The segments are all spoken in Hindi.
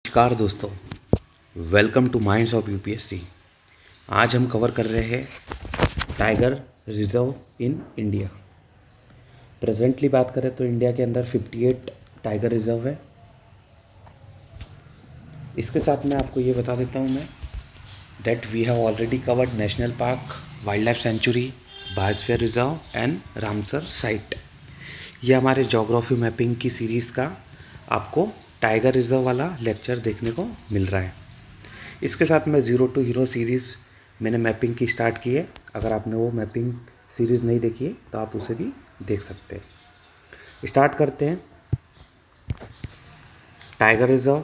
नमस्कार दोस्तों, welcome two minds of UPSC. आज हम कवर कर रहे हैं tiger reserve in India. Presently बात करें तो इंडिया के अंदर 58 टाइगर रिजर्व है। इसके साथ मैं आपको ये बता देता हूँ मैं that we have already covered national park, wildlife sanctuary, biosphere reserve and Ramsar site. ये हमारे जोग्राफी मैपिंग की सीरीज़ का आपको टाइगर रिजर्व वाला लेक्चर देखने को मिल रहा है। इसके साथ में ज़ीरो टू हीरो सीरीज़ मैंने मैपिंग की स्टार्ट की है। अगर आपने वो मैपिंग सीरीज़ नहीं देखी है तो आप उसे भी देख सकते हैं। स्टार्ट करते हैं। टाइगर रिजर्व,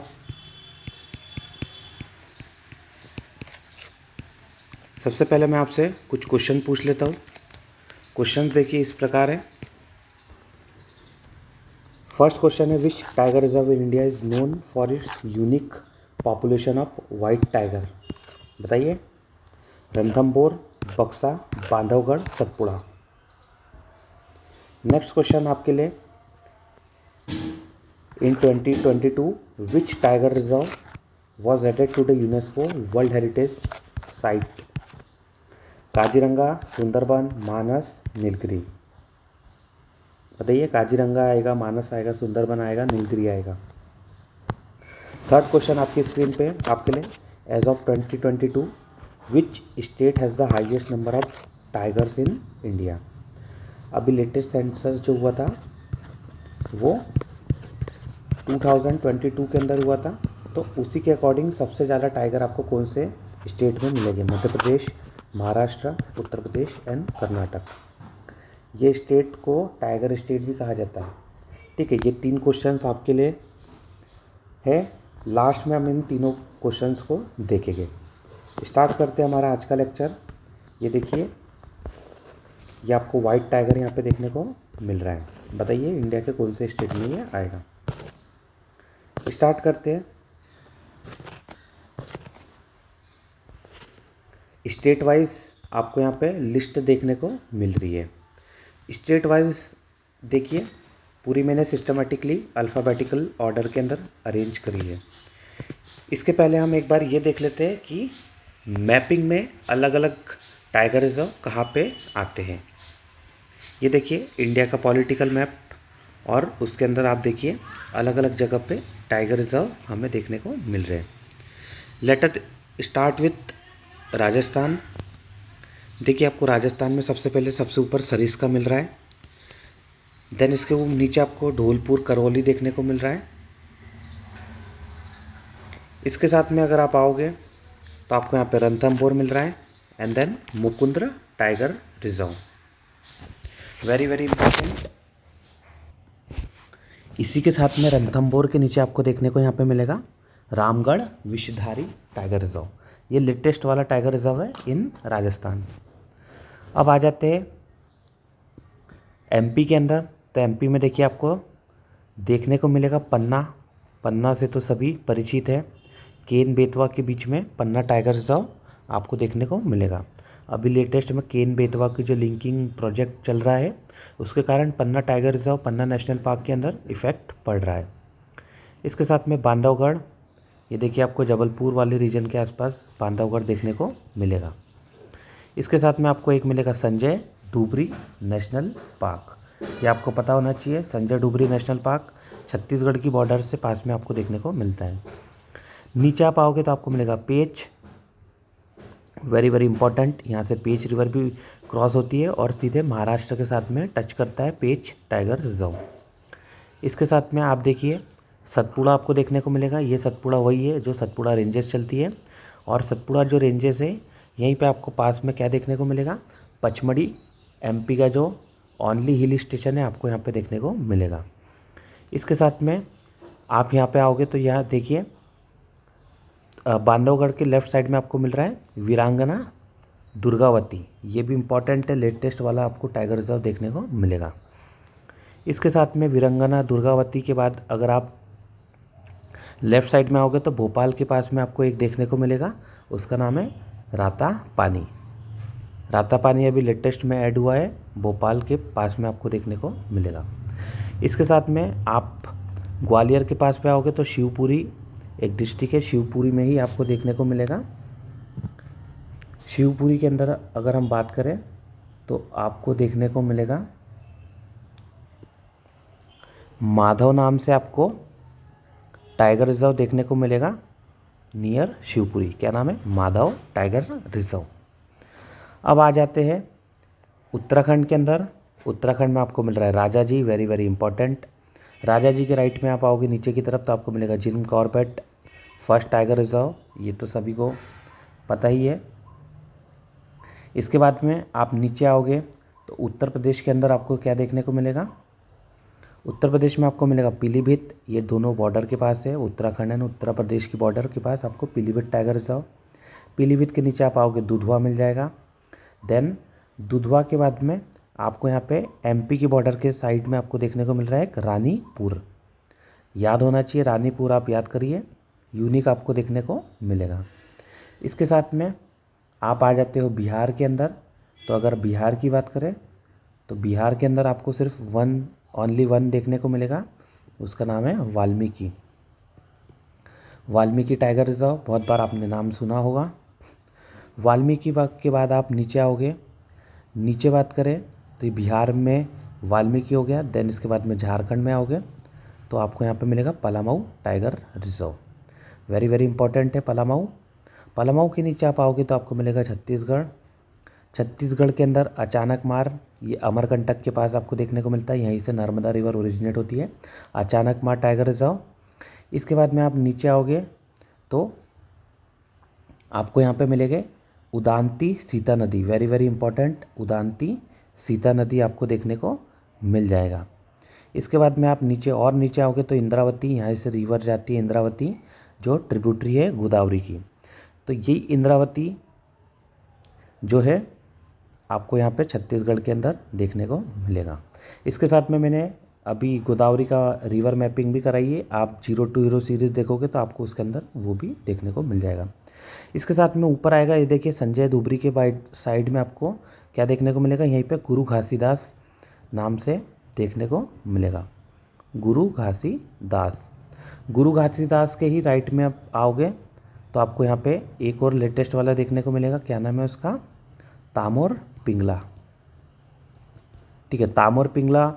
सबसे पहले मैं आपसे कुछ क्वेश्चन पूछ लेता हूँ। क्वेश्चन देखिए इस प्रकार है। फर्स्ट क्वेश्चन है, which tiger reserve in India is known for its unique population of white tiger? बताइए। रणथंभौर, बक्सा, बांधवगढ़, सतपुड़ा। नेक्स्ट क्वेश्चन आपके लिए, in 2022 which tiger reserve was added to the UNESCO world heritage site? Kaziranga, Sundarban, Manas, Nilgiri. बताइए। काजीरंगा आएगा, मानस आएगा, सुंदरबन आएगा, नीलगिरी आएगा। थर्ड क्वेश्चन आपकी स्क्रीन पे आपके लिए, as of 2022 which state has the highest number of tigers in India? अभी लेटेस्ट सेंसस जो हुआ था वो 2022 के अंदर हुआ था, तो उसी के अकॉर्डिंग सबसे ज़्यादा टाइगर आपको कौन से स्टेट में मिलेंगे? मध्य प्रदेश, महाराष्ट्र, उत्तर प्रदेश एंड कर्नाटक। ये स्टेट को टाइगर स्टेट भी कहा जाता है। ठीक है, ये तीन क्वेश्चंस आपके लिए है। लास्ट में हम इन तीनों क्वेश्चंस को देखेंगे। स्टार्ट करते हैं हमारा आज का लेक्चर। ये देखिए, ये आपको वाइट टाइगर यहाँ पे देखने को मिल रहा है। बताइए इंडिया के कौन से स्टेट में ये आएगा। स्टार्ट करते हैं। स्टेट वाइज आपको यहाँ पे लिस्ट देखने को मिल रही है। स्टेट वाइज देखिए, पूरी मैंने सिस्टमेटिकली अल्फ़ाबेटिकल ऑर्डर के अंदर अरेंज करी है। इसके पहले हम एक बार ये देख लेते हैं कि मैपिंग में अलग अलग टाइगर रिजर्व कहाँ पे आते हैं। ये देखिए इंडिया का पॉलिटिकल मैप, और उसके अंदर आप देखिए अलग अलग जगह पे टाइगर रिजर्व हमें देखने को मिल रहे हैं। Let us start with Rajasthan. देखिए आपको राजस्थान में सबसे पहले सबसे ऊपर सरिस्का मिल रहा है। देन इसके नीचे आपको धौलपुर, करौली देखने को मिल रहा है। इसके साथ में अगर आप आओगे तो आपको यहाँ पे रणथंभौर मिल रहा है and then Mukundra tiger reserve. Very very important. इसी के साथ में रणथंभौर के नीचे आपको देखने को यहाँ पे मिलेगा रामगढ़ विषधारी टाइगर रिजर्व। ये लेटेस्ट वाला टाइगर रिजर्व है इन राजस्थान। अब आ जाते हैं एमपी के अंदर। तो एमपी में देखिए आपको देखने को मिलेगा पन्ना। पन्ना से तो सभी परिचित है। केन बेतवा के बीच में पन्ना टाइगर रिजर्व आपको देखने को मिलेगा। अभी लेटेस्ट में केन बेतवा की जो लिंकिंग प्रोजेक्ट चल रहा है उसके कारण पन्ना टाइगर रिजर्व, पन्ना नेशनल पार्क के अंदर इफ़ेक्ट पड़ रहा है। इसके साथ में बांधवगढ़, ये देखिए आपको जबलपुर वाले रीजन के आसपास बांधवगढ़ देखने को मिलेगा। इसके साथ में आपको एक मिलेगा संजय डुबरी नेशनल पार्क। ये आपको पता होना चाहिए, संजय डुबरी नेशनल पार्क छत्तीसगढ़ की बॉर्डर से पास में आपको देखने को मिलता है। नीचे आप आओगे तो आपको मिलेगा पेच। वेरी वेरी इंपॉर्टेंट, यहाँ से पेच रिवर भी क्रॉस होती है और सीधे महाराष्ट्र के साथ में टच करता है पेच टाइगर रिजर्व। इसके साथ में आप देखिए सतपुड़ा आपको देखने को मिलेगा। ये सतपुड़ा वही है जो सतपुड़ा रेंजेस चलती है, और सतपुड़ा जो रेंजेस है यहीं पे आपको पास में क्या देखने को मिलेगा? पचमढ़ी, एमपी का जो ओनली हिल स्टेशन है आपको यहाँ पे देखने को मिलेगा। इसके साथ में आप यहाँ पे आओगे तो यहाँ देखिए बांधवगढ़ के लेफ़्ट साइड में आपको मिल रहा है वीरांगना दुर्गावती। ये भी इम्पॉर्टेंट है, लेटेस्ट वाला आपको टाइगर रिजर्व देखने को मिलेगा। इसके साथ में वीरांगना दुर्गावती के बाद अगर आप लेफ़्ट साइड में आओगे तो भोपाल के पास में आपको एक देखने को मिलेगा, उसका नाम है राता पानी। राता पानी अभी लेटेस्ट में ऐड हुआ है, भोपाल के पास में आपको देखने को मिलेगा। इसके साथ में आप ग्वालियर के पास में आओगे तो शिवपुरी एक डिस्ट्रिक्ट है शिवपुरी में ही आपको देखने को मिलेगा। शिवपुरी के अंदर अगर हम बात करें तो आपको देखने को मिलेगा माधव नाम से आपको टाइगर रिजर्व देखने को मिलेगा नियर शिवपुरी। क्या नाम है? Madhav tiger reserve. अब आ जाते हैं उत्तराखंड के अंदर। उत्तराखंड में आपको मिल रहा है राजा जी, वेरी वेरी इंपॉर्टेंट। राजा जी के राइट में आप आओगे नीचे की तरफ तो आपको मिलेगा Jim Corbett first tiger reserve, ये तो सभी को पता ही है। इसके बाद में आप नीचे आओगे तो उत्तर प्रदेश के अंदर आपको क्या देखने को मिलेगा? उत्तर प्रदेश में आपको मिलेगा पीलीभीत, ये दोनों बॉर्डर के पास है, उत्तराखंड एंड उत्तर प्रदेश की बॉर्डर के पास आपको पीलीभीत टाइगर रिजर्व। पीलीभीत के नीचे आप आओगे दुधवा मिल जाएगा। देन दुधवा के बाद में आपको यहाँ पे एमपी की बॉर्डर के साइड में आपको देखने को मिल रहा है एक रानीपुर, याद होना चाहिए रानीपुर, आप याद करिए, यूनिक आपको देखने को मिलेगा। इसके साथ में आप आ जाते हो बिहार के अंदर। तो अगर बिहार की बात करें तो बिहार के अंदर आपको सिर्फ ओनली वन देखने को मिलेगा, उसका नाम है वाल्मीकि। वाल्मीकि टाइगर रिजर्व, बहुत बार आपने नाम सुना होगा। वाल्मीकि बाग के बाद आप नीचे आओगे, नीचे बात करें तो बिहार में वाल्मीकि हो गया। देन इसके बाद में झारखंड में आओगे तो आपको यहाँ पे मिलेगा Palamau tiger reserve, very very important है पलामऊ। पलामऊ के नीचे आप आओगे तो आपको मिलेगा छत्तीसगढ़। छत्तीसगढ़ के अंदर अचानक मार, ये अमरकंटक के पास आपको देखने को मिलता है, यहीं से नर्मदा रिवर ओरिजिनेट होती है, अचानक मार टाइगर रिजर्व। इसके बाद में आप नीचे आओगे तो आपको यहाँ पे मिलेंगे उदांती सीता नदी, very very important, Udanti Sita नदी आपको देखने को मिल जाएगा। इसके बाद में आप नीचे आओगे तो इंद्रावती, यहाँ से रिवर जाती है इंद्रावती जो ट्रिब्यूटरी है गोदावरी की। तो ये इंद्रावती जो है आपको यहाँ पे छत्तीसगढ़ के अंदर देखने को मिलेगा। इसके साथ में मैंने अभी गोदावरी का रिवर मैपिंग भी कराई है, आप 0 to हीरो सीरीज़ देखोगे तो आपको उसके अंदर वो भी देखने को मिल जाएगा। इसके साथ में ऊपर आएगा, ये देखिए संजय धुबरी के साइड में आपको क्या देखने को मिलेगा, यहीं पे गुरु घासीदास नाम से देखने को मिलेगा, गुरु घासीदास। गुरु घासीदास के ही राइट में आप आओगे तो आपको यहाँ पे एक और लेटेस्ट वाला देखने को मिलेगा, क्या नाम है उसका, तामोर पिंगला। ठीक है, तामोर पिंगला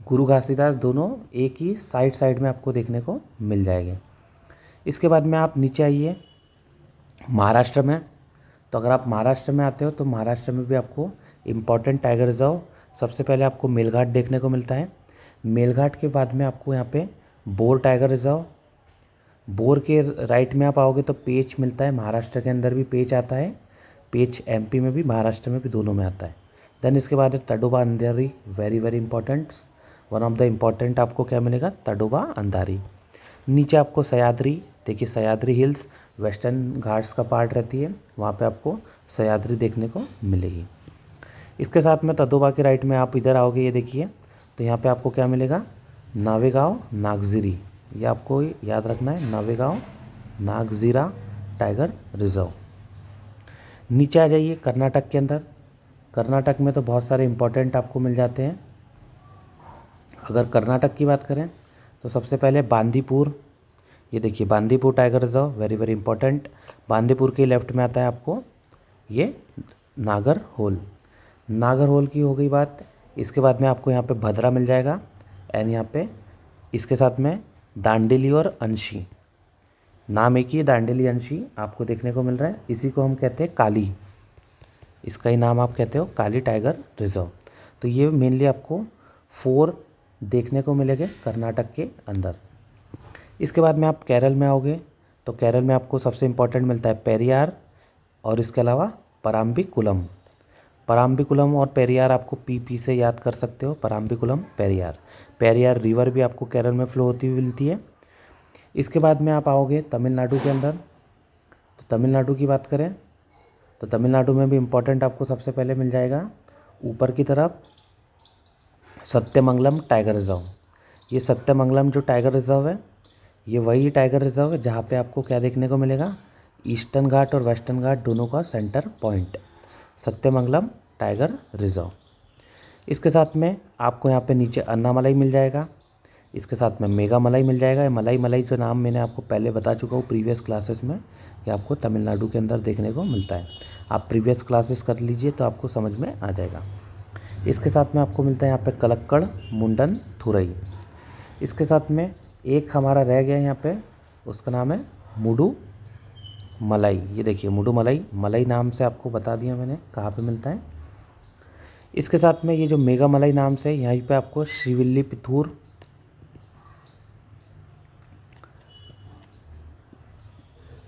गुरु घासीदास दोनों एक ही साइड में आपको देखने को मिल जाएंगे। इसके बाद में आप नीचे आइए महाराष्ट्र में। तो अगर आप महाराष्ट्र में आते हो तो महाराष्ट्र में भी आपको इम्पॉर्टेंट टाइगर रिजर्व, सबसे पहले आपको मेलघाट देखने को मिलता है। मेलघाट के बाद में आपको यहाँ पे बोर टाइगर रिजर्व, बोर के राइट में आप आओगे तो पेच मिलता है, महाराष्ट्र के अंदर भी पेच आता है, पेच एमपी में भी महाराष्ट्र में भी दोनों में आता है। देन इसके बाद है Tadoba Andhari, very very important, one of the important आपको क्या मिलेगा, तडोबा अंधारी। नीचे आपको सह्याद्री, देखिए सह्याद्री हिल्स वेस्टर्न घाट्स का पार्ट रहती है, वहाँ पे आपको सह्याद्री देखने को मिलेगी। इसके साथ में तडोबा के राइट में आप इधर आओगे, ये देखिए तो यहाँ पे आपको क्या मिलेगा, नावेगांव नागजिरी, ये आपको याद रखना है, नावेगांव नागजीरा टाइगर रिजर्व। नीचे आ जाइए कर्नाटक के अंदर। कर्नाटक में तो बहुत सारे इंपॉर्टेंट आपको मिल जाते हैं। अगर कर्नाटक की बात करें तो सबसे पहले बांदीपुर, ये देखिए Bandipur tiger reserve, very very important. Bandipur के लेफ्ट में आता है आपको ये नागरहोल, नागरहोल की हो गई बात। इसके बाद में आपको यहाँ पे भद्रा मिल जाएगा एंड यहाँ पे इसके साथ में दांडेली और अंशी, नाम एक ही दांडेली अंशी आपको देखने को मिल रहा है, इसी को हम कहते हैं काली, इसका ही नाम आप कहते हो काली टाइगर रिजर्व। तो ये मेनली आपको 4 देखने को मिलेंगे कर्नाटक के अंदर। इसके बाद में आप केरल में आओगे तो केरल में आपको सबसे इम्पोर्टेंट मिलता है पेरियार और इसके अलावा पराम्बिकुलम। पराम्बिकुलम और पेरियार आपको पी से याद कर सकते हो, पराम्बिकुलम पेरियार। पेरियार रिवर भी आपको केरल में फ्लो होती हुई मिलती है। इसके बाद में आप आओगे तमिलनाडु के अंदर। तो तमिलनाडु की बात करें तो तमिलनाडु में भी इम्पोर्टेंट आपको सबसे पहले मिल जाएगा ऊपर की तरफ सत्यमंगलम टाइगर रिजर्व। ये सत्यमंगलम जो टाइगर रिजर्व है ये वही टाइगर रिजर्व है जहाँ पे आपको क्या देखने को मिलेगा, ईस्टर्न घाट और वेस्टर्न घाट दोनों का centre point, Sathyamangalam tiger reserve. इसके साथ में आपको यहाँ पे नीचे अन्नामलाई मिल जाएगा। इसके साथ में मेगा मलाई मिल जाएगा। मलाई मलाई का नाम मैंने आपको पहले बता चुका हूँ प्रीवियस क्लासेस में, ये आपको तमिलनाडु के अंदर देखने को मिलता है। आप प्रीवियस क्लासेस कर लीजिए तो आपको समझ में आ जाएगा। इसके साथ में आपको मिलता है यहाँ पे कलक्कड़, मुंडन, थुरई। इसके साथ में एक हमारा रह गया यहाँ पे, उसका नाम है मुडू मलाई। ये देखिए मुडू मलाई, मलाई नाम से आपको बता दिया मैंने कहाँ पे मिलता है। इसके साथ में ये जो मेगा मलाई नाम से यहीं पे आपको श्रीविल्लीपुतूर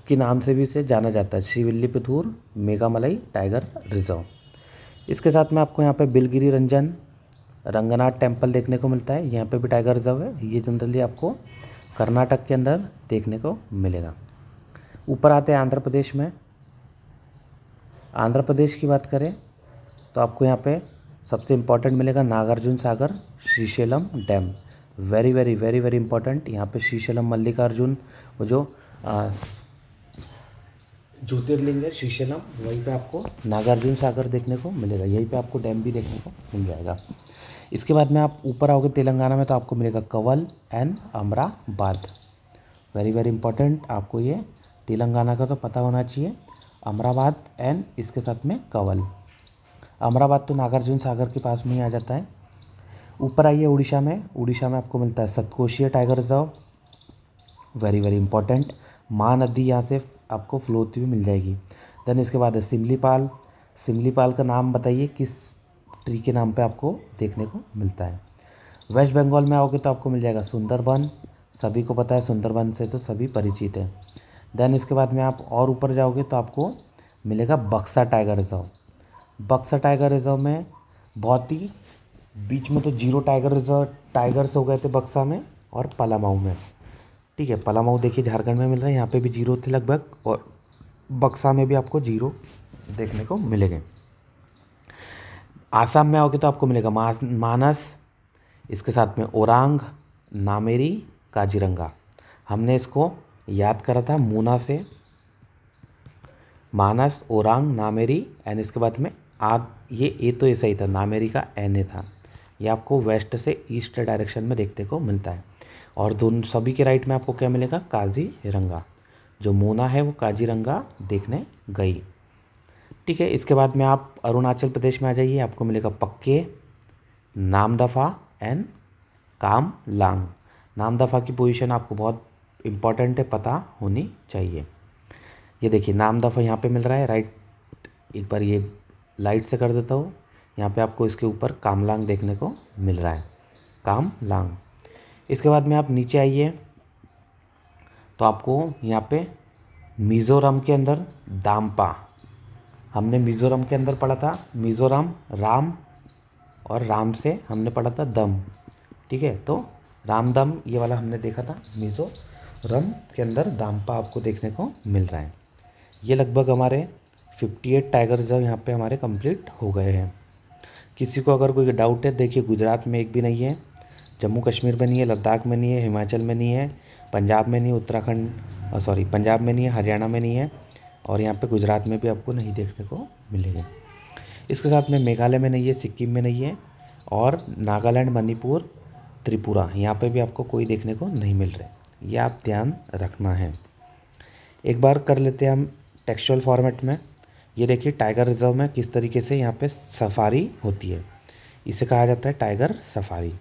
के नाम से भी इसे जाना जाता है, श्रीविल्लीपुतूर मेगा मलाई टाइगर रिजर्व। इसके साथ में आपको यहाँ पे बिलगिरी रंजन रंगनाथ टेम्पल देखने को मिलता है, यहाँ पे भी टाइगर रिजर्व है। ये जनरली आपको कर्नाटक के अंदर देखने को मिलेगा। ऊपर आते हैं आंध्र प्रदेश में। आंध्र प्रदेश की बात करें तो आपको यहाँ पे सबसे इम्पॉर्टेंट मिलेगा Nagarjuna Sagar Srisailam dam. Very very very very important. यहाँ पे श्रीशैलम मल्लिकार्जुन वो जो ज्योतिर्लिंग है श्रीशैलम, वहीं पे आपको नागार्जुन सागर देखने को मिलेगा। यहीं पे आपको डैम भी देखने को मिल जाएगा। इसके बाद में आप ऊपर आओगे तेलंगाना में तो आपको मिलेगा Kawal and Amrabad. Very very important, आपको ये तेलंगाना का तो पता होना चाहिए। अमराबाद एंड इसके साथ में कवल। अमराबाद तो नागार्जुन सागर के पास में ही आ जाता है। ऊपर आइए उड़ीसा में। उड़ीसा में आपको मिलता है Satkosia tiger reserve. Very very important, Mahanadi यहाँ से आपको फ्लो होती हुई मिल जाएगी। देन इसके बाद है सिमलीपाल। सिमलीपाल का नाम बताइए किस ट्री के नाम पे आपको देखने को मिलता है। वेस्ट बंगाल में आओगे तो आपको मिल जाएगा सुंदरबन। सभी को पता है, सुंदरबन से तो सभी परिचित हैं। देन इसके बाद में आप और ऊपर जाओगे तो आपको मिलेगा बक्सा टाइगर रिजर्व। बक्सा टाइगर रिजर्व में बहुत ही बीच में तो 0 टाइगर रिजर्व टाइगर्स हो गए थे बक्सा में और पलामाऊ में। ठीक है, पलामाऊ देखिए झारखंड में मिल रहा है, यहाँ पे भी 0 थे लगभग, और बक्सा में भी आपको 0 देखने को मिलेंगे। आसाम में आओगे तो आपको मिलेगा मानस, इसके साथ में ओरांग, नामेरी, काजीरंगा। हमने इसको याद करा था मूना से। मानस, ओरांग, नामेरी एंड इसके बाद में ये तो ऐसा ही था, नामेरी का एन ए था। ये आपको वेस्ट से ईस्ट डायरेक्शन में देखने को मिलता है। और दोनों सभी के राइट में आपको क्या मिलेगा, काजीरंगा। जो मूना है वो काजीरंगा देखने गई। ठीक है, इसके बाद में आप अरुणाचल प्रदेश में आ जाइए, आपको मिलेगा पक्के, नामदफा एंड कामलांग। नामदफा की पोजीशन आपको बहुत इंपॉर्टेंट है, पता होनी चाहिए। ये देखिए नामदफा यहाँ पे मिल रहा है राइट, एक बार ये लाइट से कर देता हूँ। यहाँ पे आपको इसके ऊपर कामलांग देखने को मिल रहा है, कामलांग। इसके बाद में आप नीचे आइए तो आपको यहाँ पे मिज़ोरम के अंदर दाम्पा, हमने मिज़ोरम के अंदर पढ़ा था मिज़ोरम राम, और राम से हमने पढ़ा था दम। ठीक है, तो राम दम ये वाला हमने देखा था। मिज़ोरम के अंदर दाम्पा आपको देखने को मिल रहा है। ये लगभग हमारे 58 टाइगर रिजर्व यहाँ पे हमारे कंप्लीट हो गए हैं। किसी को अगर कोई डाउट है, देखिए गुजरात में एक भी नहीं है, जम्मू कश्मीर में नहीं है, लद्दाख में नहीं है, हिमाचल में नहीं है, पंजाब में नहीं है, उत्तराखंड पंजाब में नहीं है, हरियाणा में नहीं है, और यहाँ पे गुजरात में भी आपको नहीं देखने को मिलेंगे। इसके साथ में मेघालय में नहीं है, सिक्किम में नहीं है, और नागालैंड, मणिपुर, त्रिपुरा यहाँ पे भी आपको कोई देखने को नहीं मिल रहे। ये आप ध्यान रखना है। एक बार कर लेते हैं हम टेक्सचुअल फॉर्मेट में। ये देखिए टाइगर रिजर्व में किस तरीके से यहाँ पे सफारी होती है, इसे कहा जाता है टाइगर सफारी।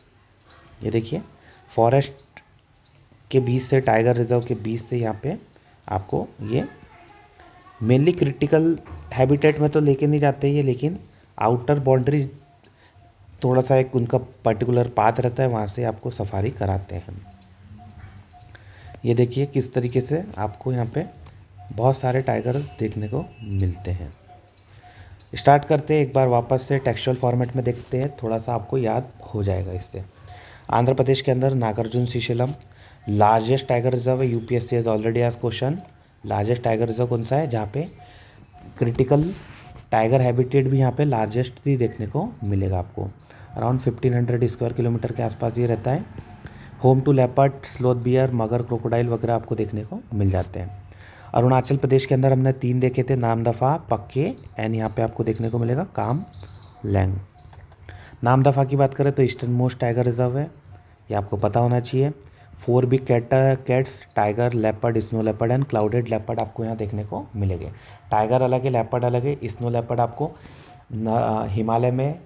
ये देखिए फॉरेस्ट के बीच से, टाइगर रिजर्व के बीच से यहाँ पे आपको ये मेनली क्रिटिकल हैबिटेट में तो लेके नहीं जाते ये, लेकिन आउटर बाउंड्री थोड़ा सा एक उनका पर्टिकुलर पाथ रहता है, वहाँ से आपको सफारी कराते हैं। ये देखिए किस तरीके से आपको यहाँ पे बहुत सारे टाइगर देखने को मिलते हैं। स्टार्ट करते हैं एक बार वापस से टेक्सचुअल फॉर्मेट में देखते हैं, थोड़ा सा आपको याद हो जाएगा इससे। आंध्र प्रदेश के अंदर Nagarjuna Srisailam largest tiger reserve है। UPSC has already asked question, largest tiger reserve कौन सा है, जहाँ पे क्रिटिकल टाइगर हैबिटेट भी यहाँ पे लार्जेस्ट भी देखने को मिलेगा आपको। अराउंड 1500 स्क्वायर किलोमीटर के आसपास ये रहता है। Home to leopard, sloth bear, मगर, क्रोकोडाइल वगैरह आपको देखने को मिल जाते हैं। अरुणाचल प्रदेश के अंदर हमने 3 देखे थे, नामदफा, पक्के एंड यहाँ पे आपको देखने को मिलेगा कामलैंग। नामदफा की बात करें तो ईस्टर्न मोस्ट टाइगर रिजर्व है, ये आपको पता होना चाहिए। 4 big cats tiger, leopard, snow leopard and clouded leopard आपको यहाँ देखने को मिलेंगे। टाइगर अलग है, लेपर्ड अलग है। स्नो लेपर्ड आपको हिमालय में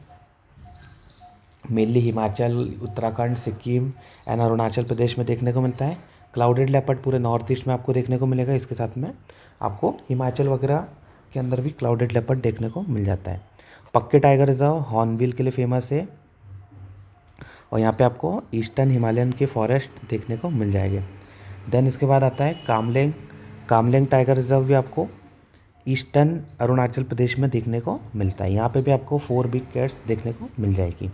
मेनली हिमाचल, उत्तराखंड, सिक्किम एंड अरुणाचल प्रदेश में देखने को मिलता है। क्लाउडेड लेपर्ड पूरे नॉर्थ ईस्ट में आपको देखने को मिलेगा। इसके साथ में आपको हिमाचल वगैरह के अंदर भी क्लाउडेड लेपर्ड देखने को मिल जाता है। पक्के टाइगर रिजर्व हॉर्नबिल के लिए फेमस है और यहाँ पे आपको ईस्टर्न हिमालयन के फॉरेस्ट देखने को मिल जाएंगे। देन इसके बाद आता है कामलेंग। कामलेंग टाइगर रिजर्व भी आपको ईस्टर्न अरुणाचल प्रदेश में देखने को मिलता है। यहाँ पे भी आपको 4 बिग कैट्स देखने को मिल जाएगी।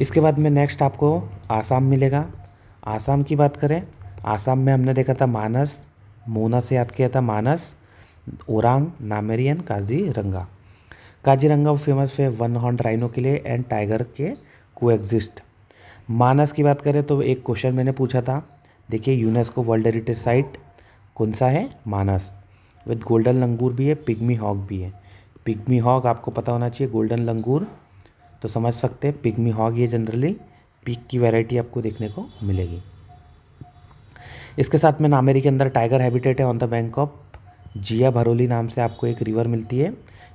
इसके बाद में नेक्स्ट आपको आसाम मिलेगा। आसाम की बात करें, आसाम में हमने देखा था मानस, मोना से याद किया था मानस, ओरांग, नामेरी एंड काजीरंगा। काजीरंगा फेमस है वन हॉर्न राइनो के लिए एंड टाइगर के कोएग्जिस्ट। मानस की बात करें तो एक क्वेश्चन मैंने पूछा था, देखिए यूनेस्को वर्ल्ड हेरिटेज साइट कौन सा है, मानस, विद गोल्डन लंगूर भी है, पिग्मी हॉक भी है। पिग्मी हॉक आपको पता होना चाहिए, गोल्डन लंगूर तो समझ सकते हैं, पिग्मी हॉक ये जनरली पिग की वैरायटी आपको देखने को मिलेगी। इसके साथ में नामेरी के अंदर टाइगर हैबिटेट है ऑन द बैंक ऑफ जिया भरोली नाम से आपको एक रिवर मिलती है।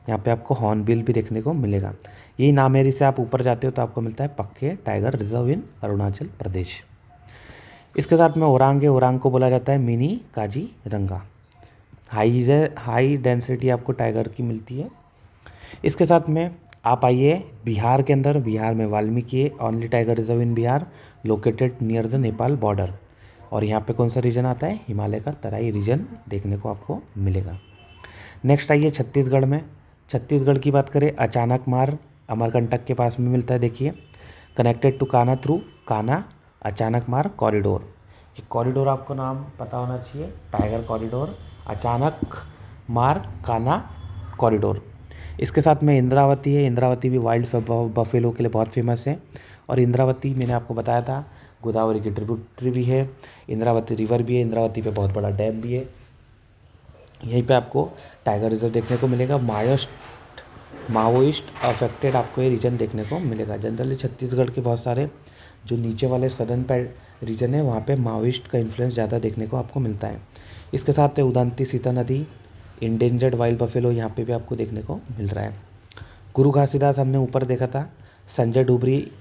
यहाँ पे आपको हॉर्नबिल भी देखने को मिलेगा। यही नामेरी से आप ऊपर जाते हो तो आपको मिलता है पक्के टाइगर रिजर्व इन अरुणाचल प्रदेश। इसके साथ में ओरांग है, ओरांग को बोला जाता है मिनी काजीरंगा। हाई डेंसिटी आपको टाइगर की मिलती है। इसके साथ में आप आइए बिहार के अंदर, बिहार में Valmiki only tiger reserve in Bihar located near the Nepal border. और यहाँ पे कौन सा रीजन आता है, हिमालय का तराई रीजन देखने को आपको मिलेगा। नेक्स्ट आइए छत्तीसगढ़ में। छत्तीसगढ़ की बात करें, अचानक मार अमरकंटक के पास में मिलता है। देखिए connected to Kanha through Kanha Achanakmar corridor. ये कॉरिडोर आपको नाम पता होना चाहिए, टाइगर कॉरिडोर, अचानक मार कान्हा कॉरिडोर। इसके साथ में इंद्रावती है, इंद्रावती भी वाइल्ड बफेलो के लिए बहुत फेमस है। और इंद्रावती मैंने आपको बताया था गोदावरी की ट्रिब्यूटरी भी है, इंद्रावती रिवर भी है, इंद्रावती पे बहुत बड़ा डैम भी है। यहीं पे आपको टाइगर रिजर्व देखने को मिलेगा। माओइस्ट अफेक्टेड आपको ये रीजन देखने को मिलेगा। जनरली छत्तीसगढ़ के बहुत सारे जो नीचे वाले सदर्न रीजन है वहाँ पे माओइस्ट का इन्फ्लुएंस ज़्यादा देखने को आपको मिलता है। इसके साथ उदंती सीता नदी, इंडेंजर्ड वाइल्ड बफेलो यहाँ पे भी आपको देखने को मिल रहा है। गुरु घासीदास हमने ऊपर देखा था, संजय डुबरी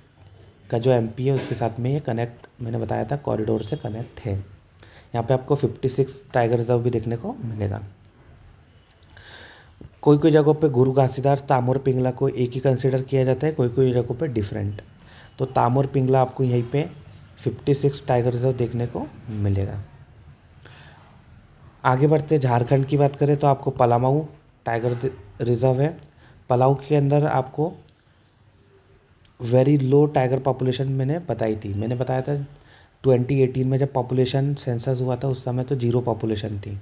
का जो एमपी है उसके साथ में ये कनेक्ट मैंने बताया था कॉरिडोर से कनेक्ट है। यहाँ पे आपको 56 टाइगर रिजर्व भी देखने को मिलेगा। कोई कोई जगहों पे गुरु घासीदास तामोर पिंगला को एक ही कंसिडर किया जाता है, कोई कोई जगहों पे डिफरेंट। तो तामोर पिंगला आपको यहीं पे 56 टाइगर रिजर्व देखने को मिलेगा। आगे बढ़ते झारखंड की बात करें तो आपको पलामऊ टाइगर रिजर्व है। पलाऊ के अंदर आपको वेरी लो टाइगर पॉपुलेशन मैंने बताई थी, मैंने बताया था 2018 में जब पॉपुलेशन सेंसस हुआ था उस समय तो 0 पॉपुलेशन थी।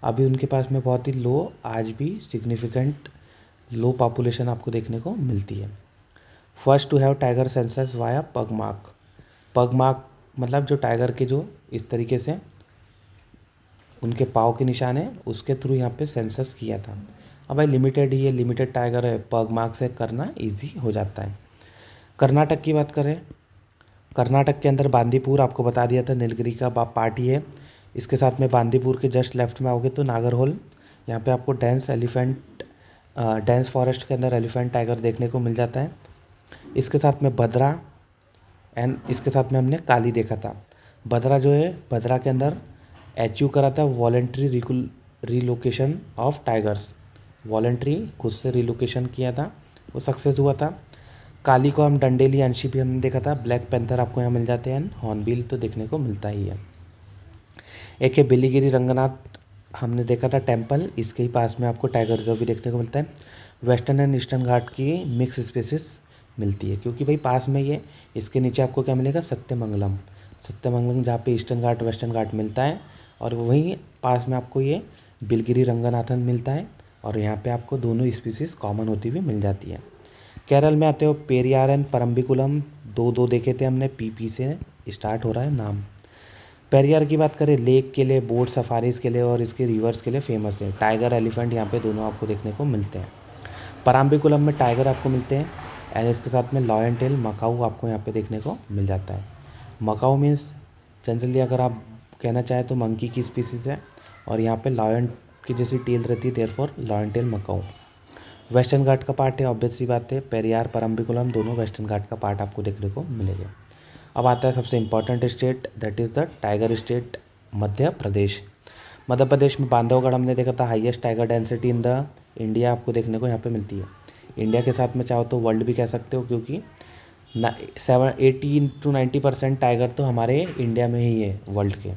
अभी उनके पास में बहुत ही लो, आज भी सिग्निफिकेंट लो पॉपुलेशन आपको देखने को मिलती है। First to have tiger census via pugmark. Pugmark मतलब जो टाइगर के जो इस तरीके से उनके पाँव के निशान है उसके थ्रू यहाँ पे सेंसस किया था। अब भाई लिमिटेड ही है, लिमिटेड टाइगर है, पगमार्क से करना इजी हो जाता है। कर्नाटक की बात करें, कर्नाटक के अंदर बांदीपुर आपको बता दिया था नीलगिरी का पार्ट ही है। इसके साथ में बांदीपुर के जस्ट लेफ्ट में आओगे तो नागरहोल, यहाँ पे आपको डेंस फॉरेस्ट के अंदर एलिफेंट टाइगर देखने को मिल जाता है। इसके साथ में भद्रा एंड इसके साथ में हमने काली देखा था। भद्रा जो है, भद्रा के अंदर अचीव करा था voluntary relocation of tigers, voluntary खुद से रिलोकेशन किया था, वो सक्सेस हुआ था। काली को हम डंडेली अंशी भी हमने देखा था। ब्लैक पैंथर आपको यहाँ मिल जाते हैं, हॉर्नबिल तो देखने को मिलता ही है। एक है बिलीगिरी रंगनाथ हमने देखा था टेम्पल, इसके ही पास में आपको टाइगर रिजर्व भी देखने को मिलता है। वेस्टर्न एंड ईस्टर्न घाट की मिक्स स्पेसिस मिलती है क्योंकि भाई पास में ये, इसके नीचे आपको क्या मिलेगा, सत्यमंगलम, सत्यमंगलम जहाँ पे ईस्टर्न घाट वेस्टर्न घाट मिलता है और वहीं पास में आपको ये बिलगिरी रंगनाथन मिलता है और यहाँ पे आपको दोनों स्पीसीज कॉमन होती हुई मिल जाती है। केरल में आते हो पेरियार एंड परम्बिकुलम, दो देखे थे हमने, पीपी से स्टार्ट हो रहा है नाम। पेरियार की बात करें लेक के लिए, बोट सफारीज़ के लिए और इसके रिवर्स के लिए फेमस है। टाइगर एलिफेंट यहाँ पे दोनों आपको देखने को मिलते हैं। परम्बिकुलम में टाइगर आपको मिलते हैं एंड इसके साथ में लॉयन टेल मकाऊ आपको यहाँ पे देखने को मिल जाता है। मकाऊ मीन्स जनरली अगर आप कहना चाहें तो मंकी की स्पीसीज़ है, और यहाँ पे लायन की जैसी टेल रहती है, therefore lion tail macaque. Western Ghat का पार्ट है, ऑब्वियस सी बात है, पेरियार परम्बिकुलम दोनों वेस्टर्न घाट का पार्ट आपको देखने को मिलेगा। अब आता है सबसे important state, that is the tiger state Madhya Pradesh. Madhya Pradesh में बांधवगढ़ हमने देखा था, highest tiger density in the India आपको देखने को यहाँ पे मिलती है। इंडिया के साथ में चाहो तो वर्ल्ड भी कह सकते हो, क्योंकि 80 to 90% टाइगर तो हमारे इंडिया में ही है वर्ल्ड के।